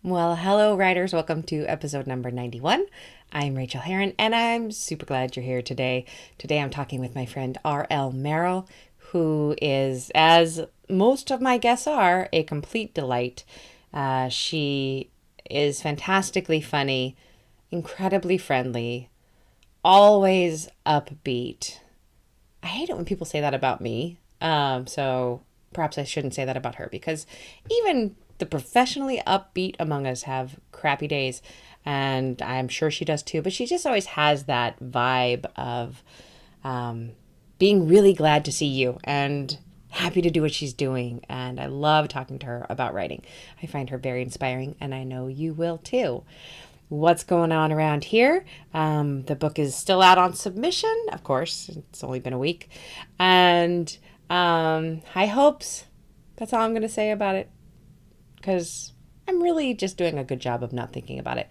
Well, hello, writers. Welcome to episode number 91. I'm Rachael Herron, and I'm super glad you're here today. Today, I'm talking with my friend R.L. Merrill, who is, as most of my guests are, a complete delight. She is fantastically funny, incredibly friendly, always upbeat. I hate it when people say that about me. So perhaps I shouldn't say that about her because even the professionally upbeat among us have crappy days. And I'm sure she does too. But she just always has that vibe of being really glad to see you and happy to do what she's doing. And I love talking to her about writing. I find her very inspiring, and I know you will too. What's going on around here? The book is still out on submission. Of course, it's only been a week. And high hopes. That's all I'm going to say about it. Because I'm really just doing a good job of not thinking about it.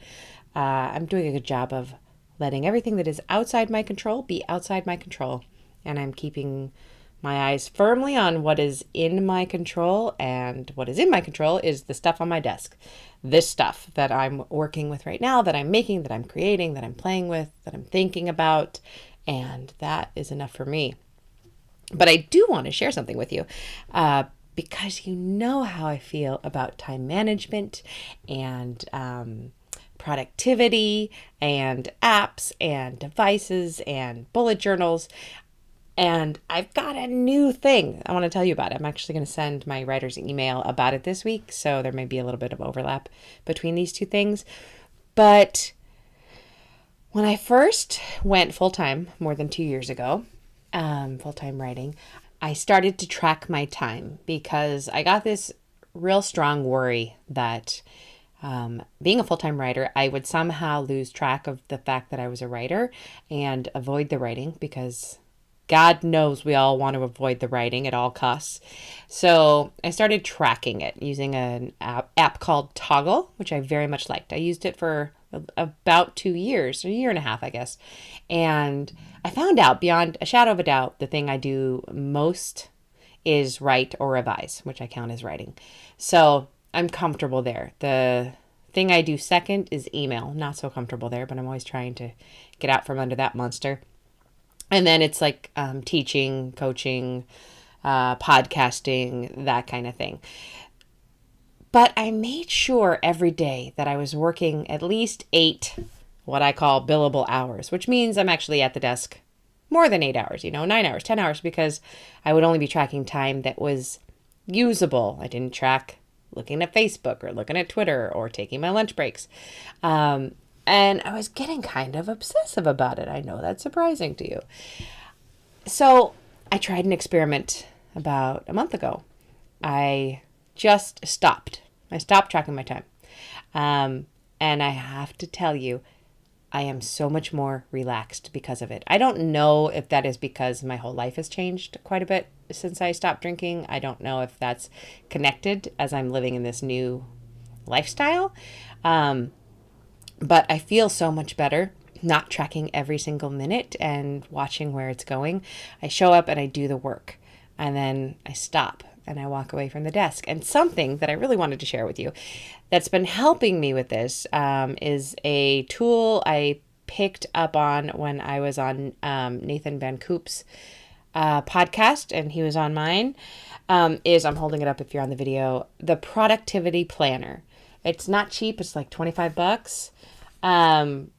I'm doing a good job of letting everything that is outside my control be outside my control. And I'm keeping my eyes firmly on what is in my control. And what is in my control is the stuff on my desk. This stuff that I'm working with right now, that I'm making, that I'm creating, that I'm playing with, that I'm thinking about. And that is enough for me. But I do want to share something with you. Because you know how I feel about time management and productivity and apps and devices and bullet journals. And I've got a new thing I want to tell you about. I'm actually going to send my writer's email about it this week, so there may be a little bit of overlap between these two things. But when I first went full-time more than 2 years ago, full-time writing, I started to track my time because I got this real strong worry that being a full-time writer, I would somehow lose track of the fact that I was a writer and avoid the writing because God knows we all want to avoid the writing at all costs. So I started tracking it using an app called Toggle, which I very much liked. I used it for about 2 years, a year and a half, I guess. And I found out beyond a shadow of a doubt, the thing I do most is write or revise, which I count as writing. So I'm comfortable there. The thing I do second is email. Not so comfortable there, but I'm always trying to get out from under that monster. And then it's like teaching, coaching, podcasting, that kind of thing. But I made sure every day that I was working at least 8, what I call billable hours, which means I'm actually at the desk more than 8 hours, 9 hours, 10 hours, because I would only be tracking time that was usable. I didn't track looking at Facebook or looking at Twitter or taking my lunch breaks. And I was getting kind of obsessive about it. I know that's surprising to you. So I tried an experiment about a month ago. I just stopped. I stopped tracking my time. And I have to tell you, I am so much more relaxed because of it. I don't know if that is because my whole life has changed quite a bit since I stopped drinking. I don't know if that's connected as I'm living in this new lifestyle. But I feel so much better not tracking every single minute and watching where it's going. I show up and I do the work, and then I stop and I walk away from the desk. And something that I really wanted to share with you that's been helping me with this is a tool I picked up on when I was on Nathan Van Koop's podcast, and he was on mine, I'm holding it up if you're on the video, the Productivity Planner. It's not cheap. It's like $25. And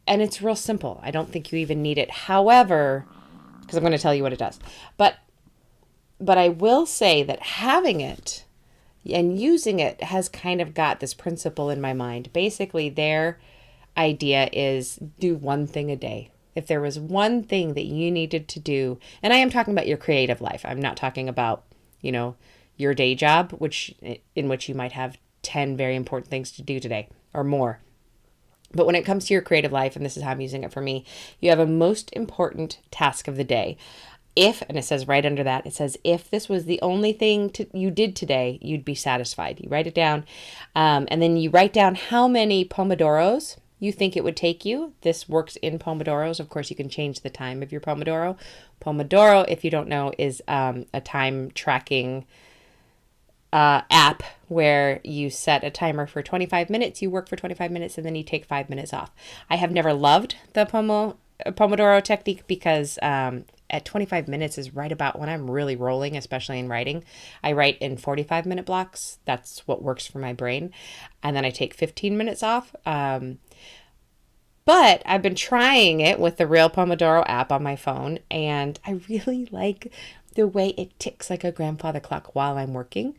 it's real simple. I don't think you even need it. However, because I'm going to tell you what it does. But I will say that having it and using it has kind of got this principle in my mind. Basically, their idea is do one thing a day. If there was one thing that you needed to do, and I am talking about your creative life. I'm not talking about, your day job, in which you might have 10 very important things to do today or more. But when it comes to your creative life, and this is how I'm using it for me, you have a most important task of the day. And it says right under that, it says, if this was the only thing you did today, you'd be satisfied. You write it down, and then you write down how many Pomodoros you think it would take you. This works in Pomodoros. Of course, you can change the time of your Pomodoro. Pomodoro, if you don't know, is a time tracking app where you set a timer for 25 minutes, you work for 25 minutes, and then you take 5 minutes off. I have never loved the Pomodoro technique because at 25 minutes is right about when I'm really rolling, especially in writing. I write in 45-minute blocks. That's what works for my brain. And then I take 15 minutes off. But I've been trying it with the real Pomodoro app on my phone, and I really like the way it ticks like a grandfather clock while I'm working.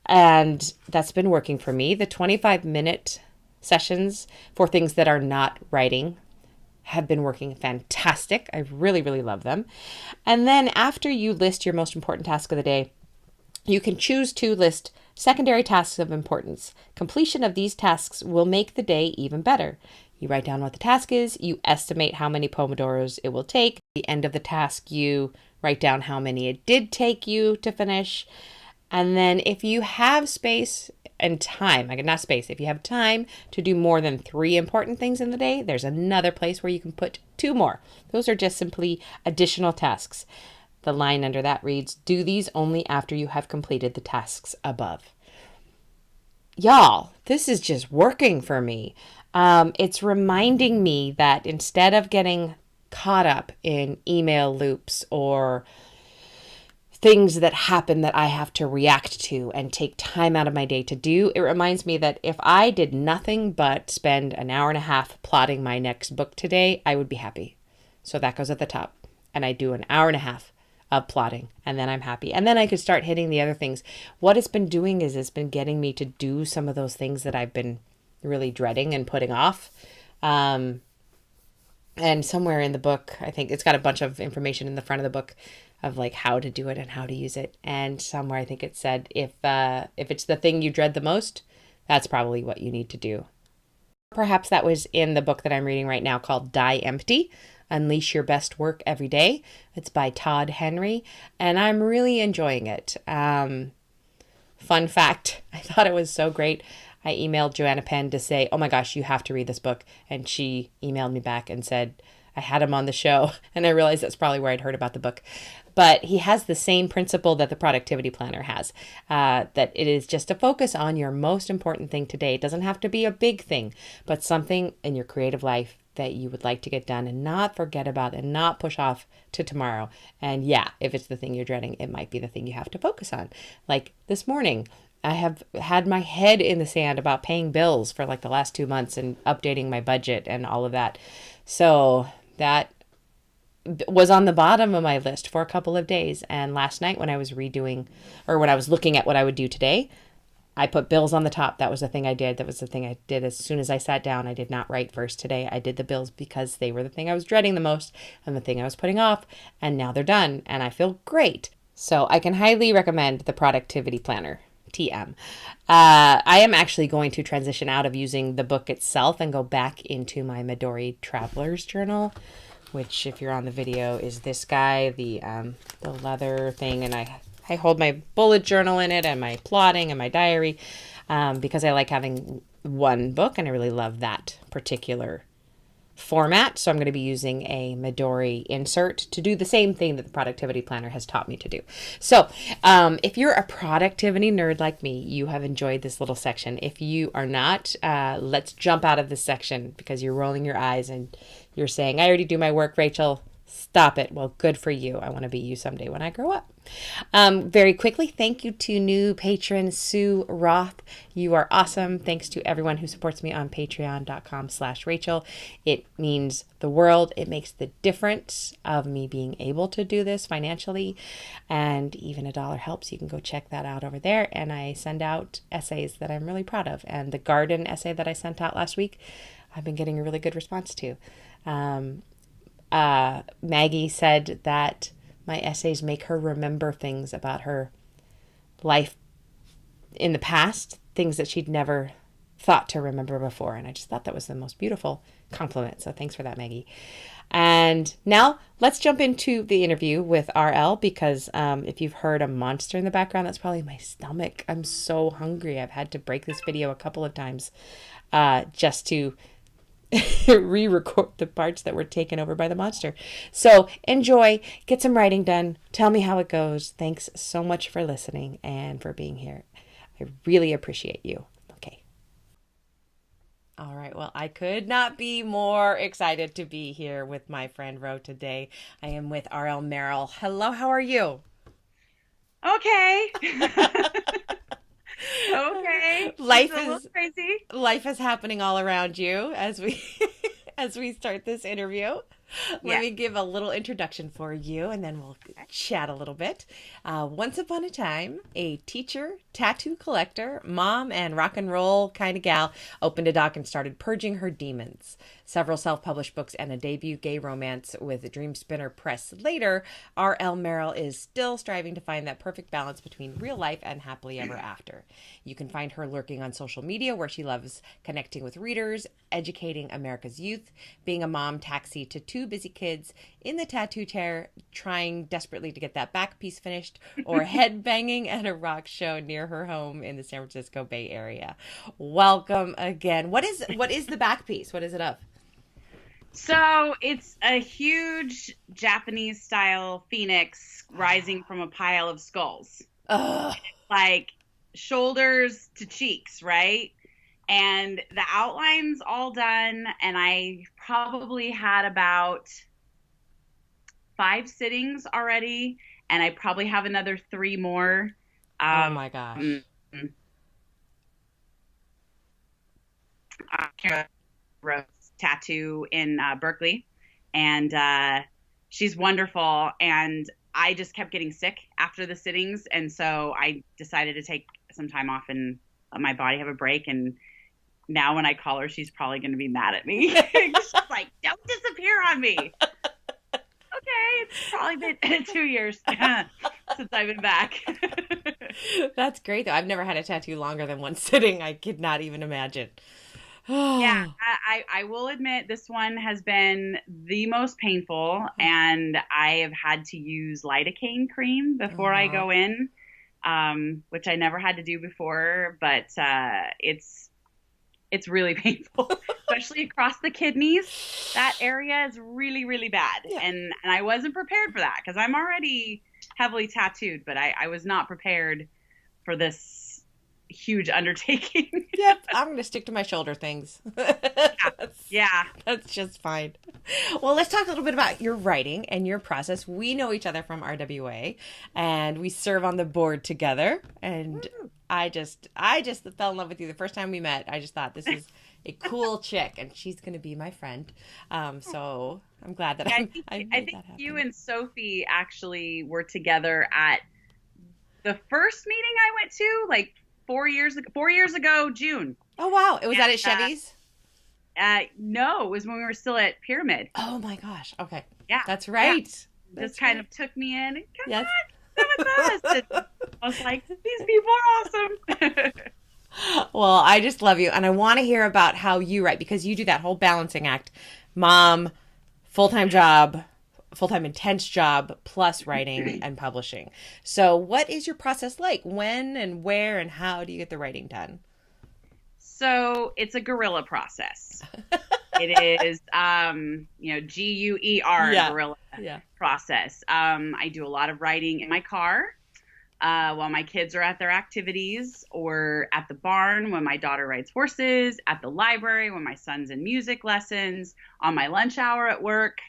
And that's been working for me. The 25-minute sessions for things that are not writing have been working fantastic. I really, really love them. And then after you list your most important task of the day, you can choose to list secondary tasks of importance. Completion of these tasks will make the day even better. You write down what the task is, you estimate how many Pomodoros it will take. At the end of the task, you write down how many it did take you to finish. And then if you have space and time, if you have time to do more than 3 important things in the day, there's another place where you can put 2 more. Those are just simply additional tasks. The line under that reads, do these only after you have completed the tasks above. Y'all, this is just working for me. It's reminding me that instead of getting caught up in email loops or things that happen that I have to react to and take time out of my day to do, it reminds me that if I did nothing but spend an hour and a half plotting my next book today, I would be happy. So that goes at the top. And I do an hour and a half of plotting, and then I'm happy. And then I could start hitting the other things. What it's been doing is it's been getting me to do some of those things that I've been really dreading and putting off. And somewhere in the book, I think it's got a bunch of information in the front of the book of like how to do it and how to use it. And somewhere I think it said, if it's the thing you dread the most, that's probably what you need to do. Perhaps that was in the book that I'm reading right now called Die Empty: Unleash Your Best Work Every Day. It's by Todd Henry, and I'm really enjoying it. Fun fact, I thought it was so great. I emailed Joanna Penn to say, oh my gosh, you have to read this book. And she emailed me back and said, I had him on the show. And I realized that's probably where I'd heard about the book. But he has the same principle that the productivity planner has, that it is just to focus on your most important thing today. It doesn't have to be a big thing, but something in your creative life that you would like to get done and not forget about and not push off to tomorrow. And yeah, if it's the thing you're dreading, it might be the thing you have to focus on. Like this morning, I have had my head in the sand about paying bills for like the last 2 months and updating my budget and all of that. So that was on the bottom of my list for a couple of days. And last night when I was looking at what I would do today, I put bills on the top. That was the thing I did. That was the thing I did as soon as I sat down. I did not write first today. I did the bills because they were the thing I was dreading the most and the thing I was putting off. And now they're done and I feel great. So I can highly recommend the Productivity Planner. TM. I am actually going to transition out of using the book itself and go back into my Midori Traveler's Journal, which, if you're on the video, is this guy, the leather thing, and I hold my bullet journal in it and my plotting and my diary because I like having one book and I really love that particular format. So I'm going to be using a Midori insert to do the same thing that the Productivity Planner has taught me to do. So if you're a productivity nerd like me, you have enjoyed this little section. If you are not, let's jump out of this section because you're rolling your eyes and you're saying, I already do my work, Rachel. Stop it. Well, good for you. I want to be you someday when I grow up. Very quickly, thank you to new patron Sue Roth. You are awesome. Thanks to everyone who supports me on patreon.com/Rachel. It means the world. It makes the difference of me being able to do this financially. And even $1 helps. You can go check that out over there. And I send out essays that I'm really proud of. And the garden essay that I sent out last week, I've been getting a really good response to. Maggie said that my essays make her remember things about her life in the past, things that she'd never thought to remember before. And I just thought that was the most beautiful compliment. So thanks for that, Maggie. And now let's jump into the interview with RL because if you've heard a monster in the background, that's probably my stomach. I'm so hungry. I've had to break this video a couple of times just to re-record the parts that were taken over by the monster. So enjoy, get some writing done. Tell me how it goes. Thanks so much for listening and for being here. I really appreciate you. Okay. All right. Well, I could not be more excited to be here with my friend Ro today. I am with RL Merrill. Hello, how are you? Okay. Okay. It's Life a little is crazy. life is happening all around you as we as we start this interview. Let Yeah. me give a little introduction for you and then we'll chat a little bit. Once upon a time, a teacher, tattoo collector, mom, and rock and roll kind of gal opened a doc and started purging her demons. Several self published books and a debut gay romance with Dream Spinner Press later, R.L. Merrill is still striving to find that perfect balance between real life and happily ever after. You can find her lurking on social media where she loves connecting with readers, educating America's youth, being a mom taxi to two busy kids, in the tattoo chair trying desperately to get that back piece finished, or head banging at a rock show near her home in the San Francisco Bay Area. Welcome again. What is the back piece? What is it of? So it's a huge Japanese style phoenix rising from a pile of skulls, Ugh. like shoulders to cheeks, right? And the outline's all done. And I probably had about 5 sittings already. And I probably have another 3 more. Oh Um, my gosh. Rose tattoo in Berkeley, and she's wonderful. And I just kept getting sick after the sittings, and so I decided to take some time off and let my body have a break. And now when I call her, she's probably going to be mad at me. She's like, "Don't disappear on me." Okay, it's probably been 2 years since I've been back. That's great though. I've never had a tattoo longer than one sitting. I could not even imagine. Yeah, Oh. I will admit this one has been the most painful, and I have had to use lidocaine cream before I Uh-huh. go in, which I never had to do before, but it's really painful, especially across the kidneys. That area is really, really bad, Yeah. and I wasn't prepared for that because I'm already heavily tattooed, but I was not prepared for this huge undertaking. Yep, I'm going to stick to my shoulder things. that's, Yeah. that's just fine. Well, let's talk a little bit about your writing and your process. We know each other from RWA and we serve on the board together. And I just fell in love with you the first time we met. I just thought this is a cool chick and she's going to be my friend. So I'm glad that Yeah, I I made think that you happen. and Sophie actually were together at the first meeting I went to, like 4 years ago. 4 years ago, June. Oh, wow. It was that at And Chevy's? no, it was when we were still at Pyramid. Oh my gosh. Okay. Yeah, That's yeah. right. Just That's kind right. of took me in and come Yes. on, come with us. And I was like, these people are awesome. Well, I just love you. And I want to hear about how you write because you do that whole balancing act mom, full time job, full time intense job, plus writing and publishing. So, what is your process like? When and where and how do you get the writing done? So it's a guerrilla process. It is, GUER, Yeah. guerrilla Yeah. process. I do a lot of writing in my car while my kids are at their activities, or at the barn when my daughter rides horses, at the library when my son's in music lessons, on my lunch hour at work,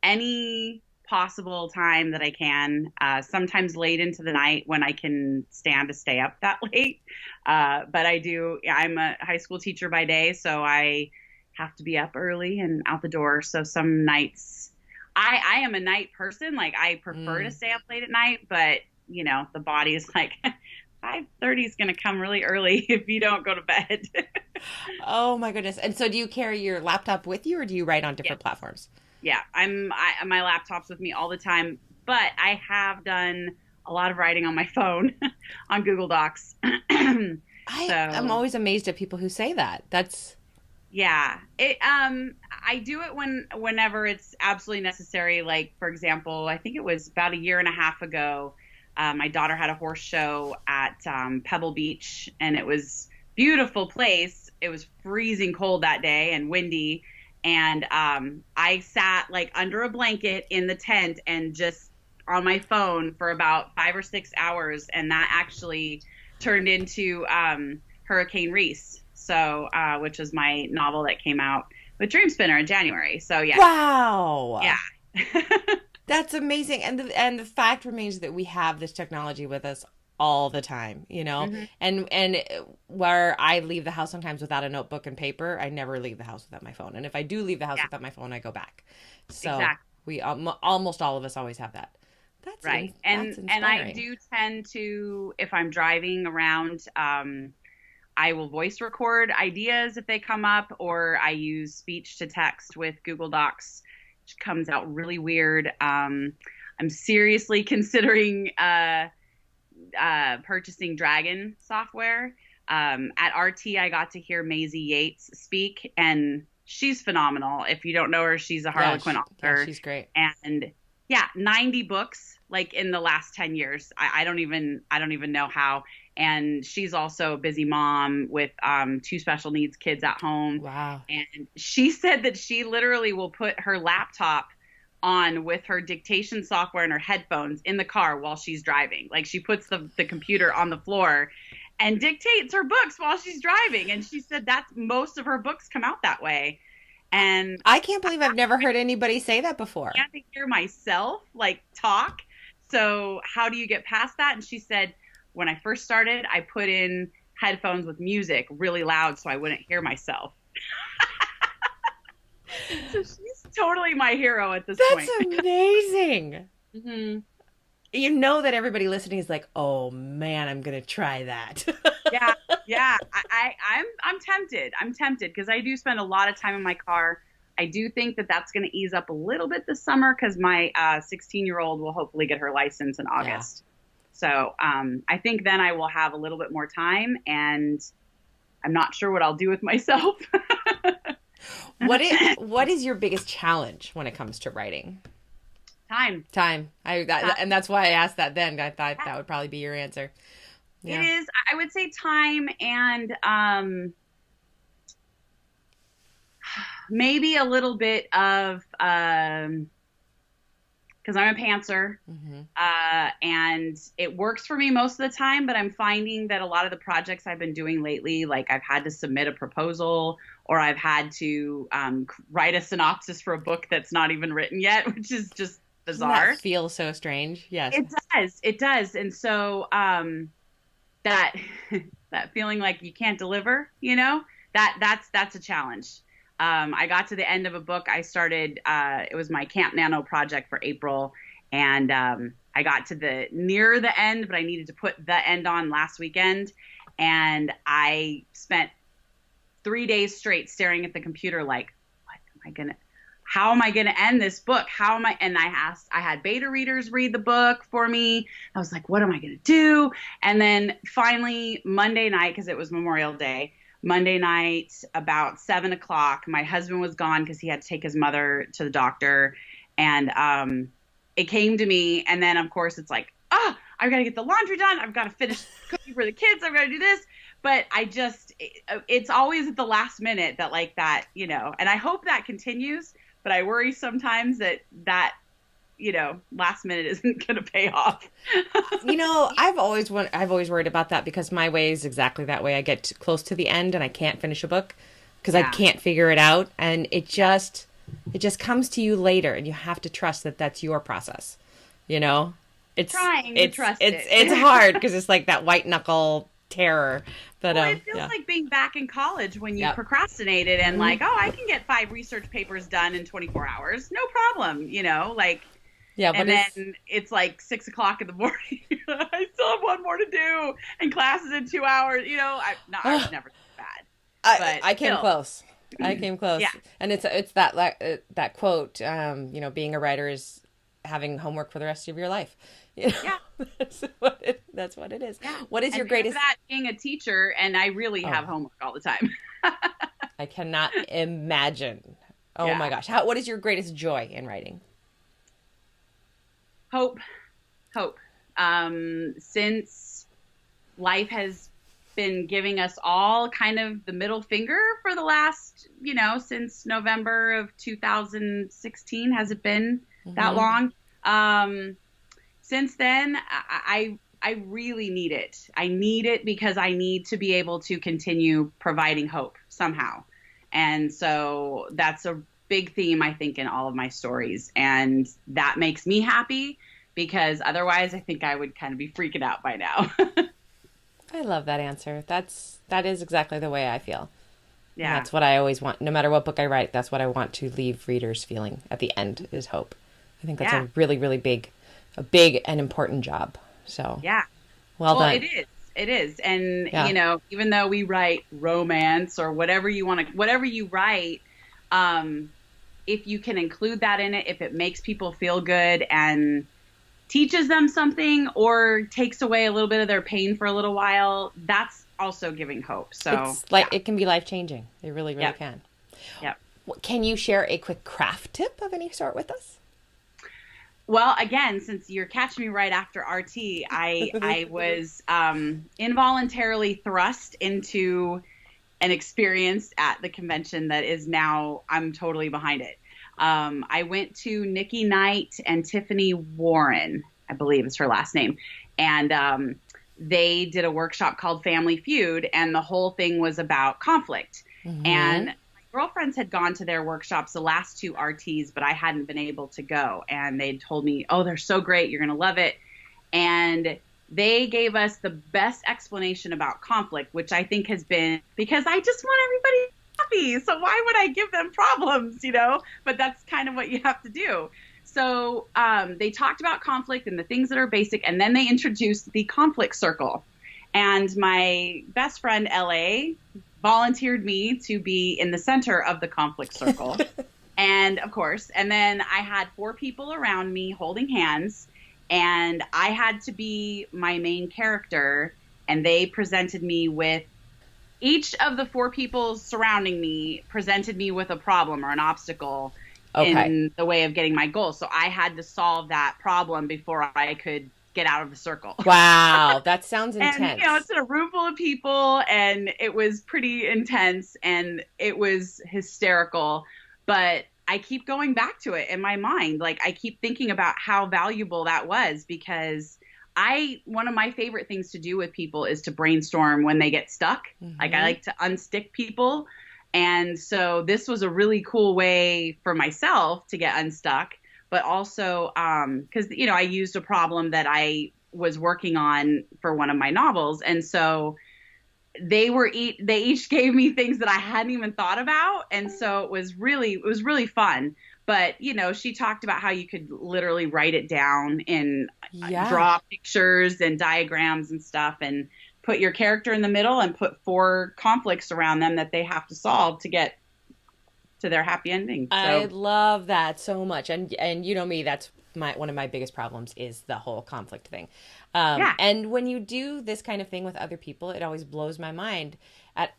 any possible time that I can, sometimes late into the night when I can stand to stay up that late. But I'm a high school teacher by day, so I have to be up early and out the door. So some nights I am a night person. Like I prefer to Mm. stay up late at night, but the body is like 5:30 is going to come really early if you don't go to bed. Oh my goodness. And so, do you carry your laptop with you or do you write on Yeah. different platforms? Yeah. My laptop's with me all the time, but I have done a lot of writing on my phone on Google Docs. I'm So always amazed at people who say that. That's, yeah, I do it whenever it's absolutely necessary. Like for example, I think it was about a year and a half ago. My daughter had a horse show at Pebble Beach, and it was beautiful place. It was freezing cold that day and windy, and I sat like under a blanket in the tent and just on my phone for about 5 or 6 hours, and that actually turned into Hurricane Reese. So, which was my novel that came out with Dream Spinner in January. So yeah. Wow. Yeah. That's amazing. And the fact remains that we have this technology with us all the time, you know? Mm-hmm. And where I leave the house sometimes without a notebook and paper, I never leave the house without my phone. And if I do leave the house Yeah. without my phone, I go back. So Exactly. we almost all of us always have that. Right. That's And I inspiring. do tend to, if I'm driving around, I will voice record ideas if they come up, or I use speech to text with Google Docs, which comes out really weird. I'm seriously considering purchasing Dragon software. At RT, I got to hear Maisie Yates speak, and she's phenomenal. If you don't know her, she's a Harlequin author. Yeah, she's great. And yeah, 90 books like in the last 10 years. I don't even know how. And she's also a busy mom with 2 special needs kids at home. Wow. And she said that she literally will put her laptop on with her dictation software and her headphones in the car while she's driving. Like she puts the computer on the floor and dictates her books while she's driving. And she said that's most of her books come out that way. And I can't believe I've never heard anybody say that before. I can't hear myself like talk. So how do you get past that? And she said, when I first started, I put in headphones with music really loud so I wouldn't hear myself. So she's totally my hero at this point. That's amazing. Mm-hmm. You know that everybody listening is like, oh man, I'm gonna try that. Yeah. I'm tempted. I'm tempted because I do spend a lot of time in my car. I do think that that's going to ease up a little bit this summer because my 16-year-old will hopefully get her license in August. So I think then I will have a little bit more time, and I'm not sure what I'll do with myself. What is your biggest challenge when it comes to writing? Time. And that's why I asked that then. I thought that would probably be your answer. Yeah. It is. I would say time and maybe a little bit of because I'm a pantser, and it works for me most of the time, but I'm finding that a lot of the projects I've been doing lately, like I've had to submit a proposal or I've had to write a synopsis for a book that's not even written yet, which is just bizarre. That feels so strange. Yes. It does. And so that feeling like you can't deliver, you know, that's a challenge. I got to the end of a book I started. It was my Camp Nano project for April. And I got to near the end, but I needed to put the end on last weekend. And I spent 3 days straight staring at the computer like, how am I going to end this book? And I had beta readers read the book for me. I was like, what am I going to do? And then finally Monday night, because it was Memorial Day, Monday night, about 7:00, my husband was gone because he had to take his mother to the doctor. And it came to me. And then, of course, it's like, I've got to get the laundry done. I've got to finish cooking for the kids. I've got to do this. But it's always at the last minute that, you know, and I hope that continues. But I worry sometimes that, you know, last minute isn't going to pay off. You know, I've always worried about that because my way is exactly that way. I get close to the end and I can't finish a book because I can't figure it out. And it just comes to you later and you have to trust that that's your process. You know, it's hard because it's like that white knuckle terror. But it feels like being back in college when you procrastinated and like, I can get 5 research papers done in 24 hours. No problem. You know, like, and then it's like 6:00 in the morning. I still have one more to do and class is in 2 hours. You know, I was never bad. I came close. Yeah. And it's that quote, you know, being a writer is having homework for the rest of your life. You know? Yeah. That's what it is. Yeah. What is your greatest... that being a teacher, and I really have homework all the time. I cannot imagine. Oh my gosh. What is your greatest joy in writing? Hope. Since life has been giving us all kind of the middle finger for the last, you know, since November of 2016, has it been that long? Since then, I I really need it. I need it because I need to be able to continue providing hope somehow. And so that's a big theme, I think, in all of my stories. And that makes me happy because otherwise I think I would kind of be freaking out by now. I love that answer. That is exactly the way I feel. And Yeah. that's what I always want. No matter what book I write, that's what I want to leave readers feeling at the end is hope. I think that's Yeah. a really, really big and important job. So, Yeah. well Well, done. it is. It is. And, Yeah. even though we write romance or whatever you want to, whatever you write, um, if you can include that in it, if it makes people feel good and teaches them something or takes away a little bit of their pain for a little while, that's also giving hope. So, It's like yeah. it can be life-changing. It really, really Yep. can. Yep. Can you share a quick craft tip of any sort with us? Well, again, since you're catching me right after RT, I was involuntarily thrust into an experience at the convention that is now I'm totally behind it. I went to Nikki Knight and Tiffany Warren, I believe is her last name, and they did a workshop called Family Feud, and the whole thing was about conflict. And Mm-hmm. girlfriends had gone to their workshops, the last two RTs, but I hadn't been able to go. And they told me, oh, they're so great. You're going to love it. And they gave us the best explanation about conflict, which I think has been because I just want everybody happy. So why would I give them problems, But that's kind of what you have to do. So they talked about conflict and the things that are basic. And then they introduced the conflict circle. And my best friend, LA, volunteered me to be in the center of the conflict circle. And of course, and then I had 4 people around me holding hands, and I had to be my main character. And they presented me with each of the 4 people surrounding me presented me with a problem or an obstacle Okay. in the way of getting my goal. So I had to solve that problem before I could get out of the circle. Wow, that sounds intense. And, it's in a room full of people, and it was pretty intense, and it was hysterical. But I keep going back to it in my mind. Like, I keep thinking about how valuable that was because one of my favorite things to do with people is to brainstorm when they get stuck. Mm-hmm. Like, I like to unstick people. And so this was a really cool way for myself to get unstuck. But also, because, I used a problem that I was working on for one of my novels. And so they each gave me things that I hadn't even thought about. And so it was really fun. But, she talked about how you could literally write it down and draw pictures and diagrams and stuff and put your character in the middle and put 4 conflicts around them that they have to solve to get to their happy ending. So. I love that so much. And you know me, that's one of my biggest problems is the whole conflict thing. Yeah. And when you do this kind of thing with other people, it always blows my mind at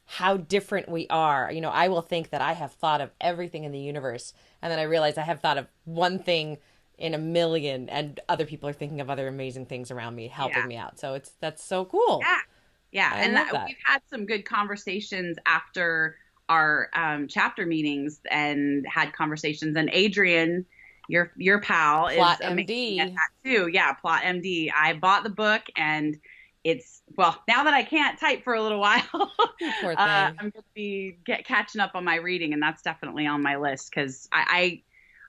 how different we are. I will think that I have thought of everything in the universe, and then I realize I have thought of one thing in a million, and other people are thinking of other amazing things around me, helping me out. So that's so cool. Yeah. Yeah. I love that. We've had some good conversations after our chapter meetings and had conversations. And Adrian, your pal, Plot is amazing MD. at that too. Yeah, Plot MD. I bought the book, and it's now that I can't type for a little while, You poor thing. I'm going to be catching up on my reading, and that's definitely on my list because I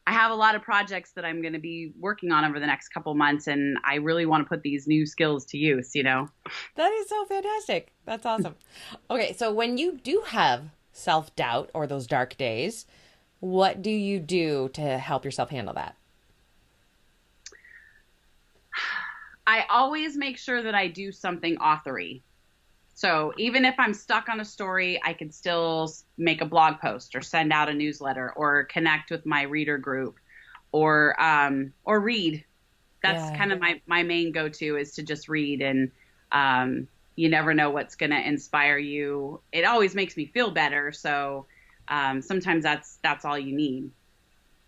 have a lot of projects that I'm going to be working on over the next couple months, and I really want to put these new skills to use. That is so fantastic. That's awesome. Okay, so when you do have self-doubt or those dark days, what do you do to help yourself handle that? I always make sure that I do something authory. So even if I'm stuck on a story, I can still make a blog post or send out a newsletter or connect with my reader group or read. That's kind of my main go-to is to just read, and you never know what's going to inspire you. It always makes me feel better. So sometimes that's all you need.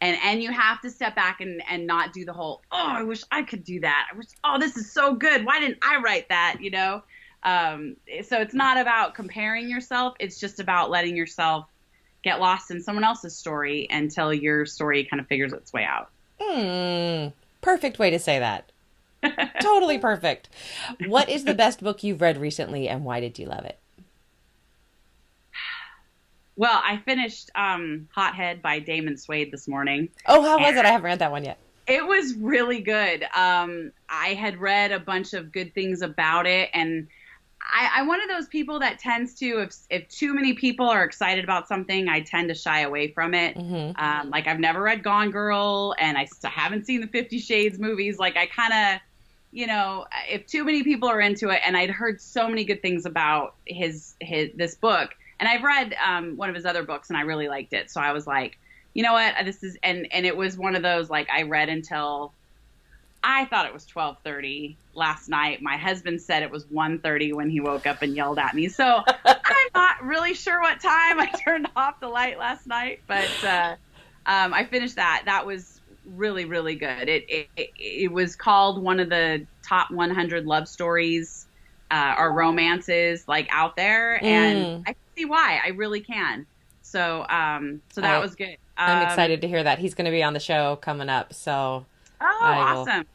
And you have to step back and not do the whole, oh, I wish I could do that. This is so good. Why didn't I write that? So it's not about comparing yourself. It's just about letting yourself get lost in someone else's story until your story kind of figures its way out. Perfect way to say that. Totally perfect. What is the best book you've read recently, and why did you love it? Well, I finished Hothead by Damon Suede this morning. Oh, how And was it? I haven't read that one yet. it was really good. I had read a bunch of good things about it, and I'm one of those people that tends to, if too many people are excited about something, I tend to shy away from it. Like I've never read Gone Girl, and I haven't seen the 50 Shades movies. Like I kind of, if too many people are into it, and I'd heard so many good things about his this book, and I've read one of his other books, and I really liked it. So I was like, you know what, this is, and it was one of those, like I read until I thought it was 12:30 last night. My husband said it was 1:30 when he woke up and yelled at me. So I'm not really sure what time I turned off the light last night, but I finished that. That was really, really good. It was called one of the top 100 love stories or romances like out there, and I can see why. I really can. So that was good. I'm excited to hear that. He's going to be on the show coming up, so. Oh, awesome.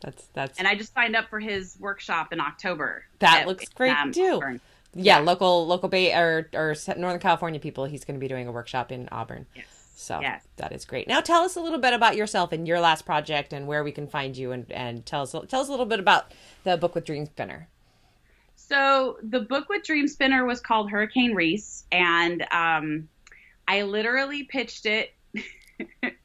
That's And I just signed up for his workshop in October. That looks great too. Auburn. Yeah, local Bay or Northern California people. He's going to be doing a workshop in Auburn. Yes. So yes. That is great. Now tell us a little bit about yourself and your last project and where we can find you, and tell us a little bit about the book with Dream Spinner. So the book with Dream Spinner was called Hurricane Reese, and I literally pitched it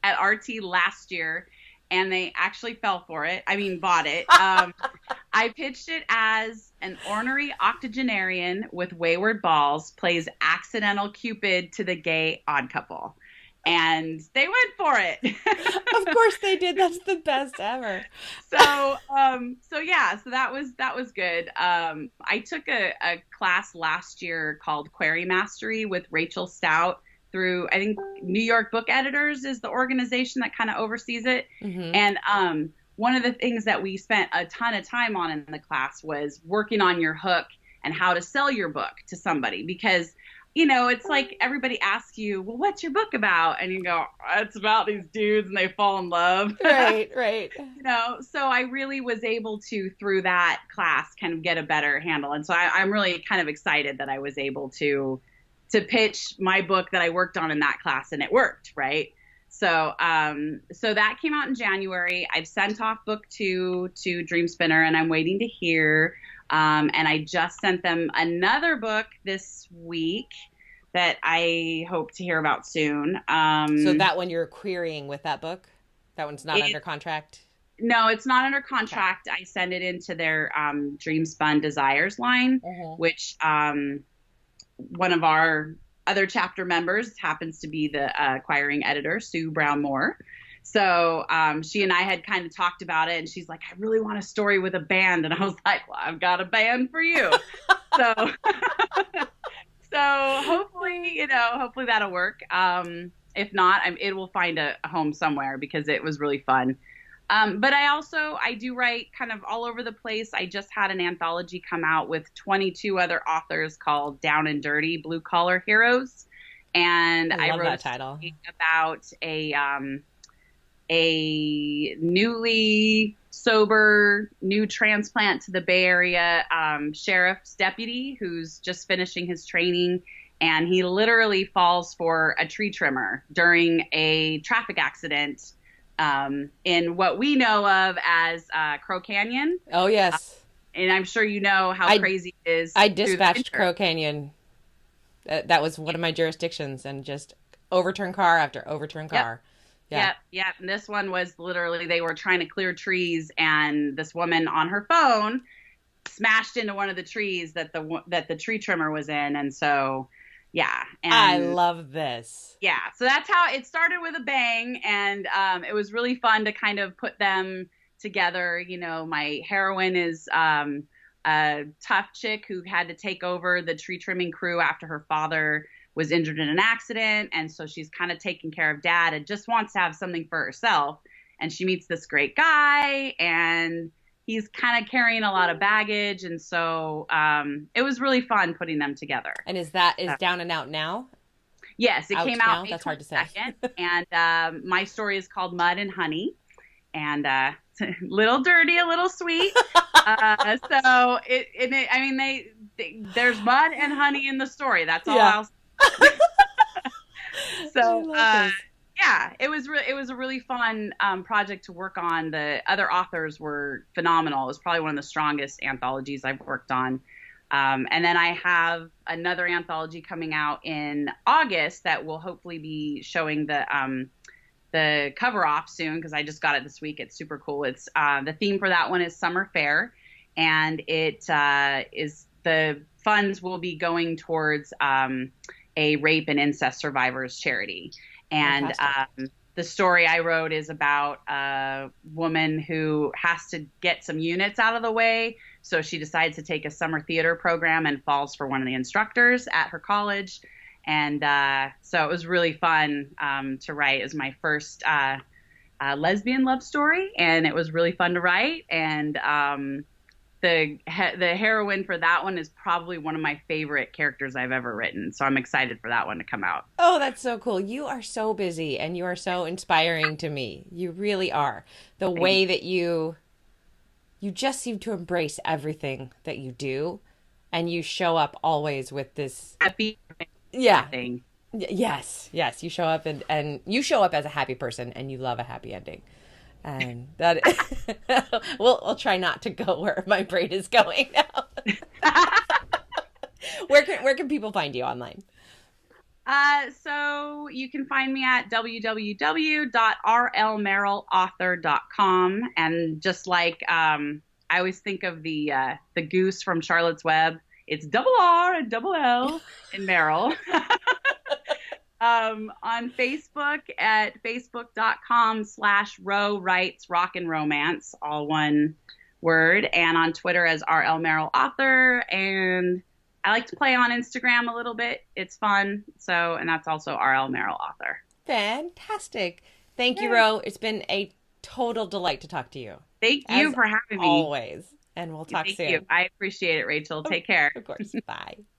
at RT last year, and they actually fell for it. I mean, bought it. I pitched it as an ornery octogenarian with wayward balls plays accidental Cupid to the gay odd couple. And they went for it. Of course they did. That's the best ever. So that was good. I took a class last year called Query Mastery with Rachael Stout through, I think, New York Book Editors is the organization that kind of oversees it. And one of the things that we spent a ton of time on in the class was working on your hook and how to sell your book to somebody, because it's like everybody asks you, well, what's your book about? And you go, it's about these dudes and they fall in love. Right. So I really was able to, through that class, kind of get a better handle. And so I'm really kind of excited that I was able to pitch my book that I worked on in that class, and it worked, right? So that came out in January. I've sent off book 2 to Dream Spinner, and I'm waiting to hear. And I just sent them another book this week that I hope to hear about soon. So that one you're querying with that book? That one's not under contract? No, it's not under contract. Okay. I send it into their Dream Spun Desires line, which one of our other chapter members happens to be the acquiring editor, Sue Brown Moore. So she and I had kind of talked about it, and she's like, I really want a story with a band. And I was like, well, I've got a band for you. so hopefully that'll work. If not, it will find a home somewhere, because it was really fun. But I do write kind of all over the place. I just had an anthology come out with 22 other authors called Down and Dirty Blue Collar Heroes. And I wrote that title about a newly sober, new transplant to the Bay Area sheriff's deputy who's just finishing his training, and he literally falls for a tree trimmer during a traffic accident in what we know of as Crow Canyon. Oh, yes. And I'm sure you know how crazy it is. I dispatched Crow Canyon. That was one of my jurisdictions, and just overturned car after overturned car. Yep. And this one was literally, they were trying to clear trees, and this woman on her phone smashed into one of the trees that the tree trimmer was in. And so, yeah. And I love this. Yeah. So that's how it started, with a bang. And it was really fun to kind of put them together. My heroine is a tough chick who had to take over the tree trimming crew after her father was injured in an accident, and so she's kind of taking care of dad and just wants to have something for herself. And she meets this great guy, and he's kind of carrying a lot of baggage, and so it was really fun putting them together. And is Down and Out now? Yes, it came out May That's hard to say. 22nd, and my story is called Mud and Honey. and little dirty, a little sweet. So I mean, there's mud and honey in the story. That's all Yeah. I'll I So, love this. yeah, it was a really fun project to work on. The other authors were phenomenal. It was probably one of the strongest anthologies I've worked on. And then I have another anthology coming out in August that will hopefully be showing the cover off soon because I just got it this week. It's super cool. It's the theme for that one is summer fair, and it is the funds will be going towards a rape and incest survivors charity. And the story I wrote is about a woman who has to get some units out of the way. So she decides to take a summer theater program and falls for one of the instructors at her college. And so it was really fun to write. It was my first lesbian love story, and it was really fun to write. And the heroine for that one is probably one of my favorite characters I've ever written. So I'm excited for that one to come out. Oh, that's so cool. You are so busy and you are so inspiring to me. You really are. The way that you just seem to embrace everything that you do, and you show up always with this Happy yeah. thing. Yes, yes. You show up and you show up as a happy person and you love a happy ending. And that we'll try not to go where my brain is going now. Where can people find you online? So you can find me at www.rlmerrillauthor.com. And just like I always think of the goose from Charlotte's Web, it's double R and double L in Merrill. On Facebook at facebook.com/Ro Writes Rock and Romance, all one word, and on Twitter as RL Merrill Author. And I like to play on Instagram a little bit. It's fun. So, and that's also RL Merrill Author. Fantastic. Thank you, Ro. It's been a total delight to talk to you. Thank you for having me. Always. And we'll talk soon. Thank you. I appreciate it, Rachel. Take care. Of course. Bye.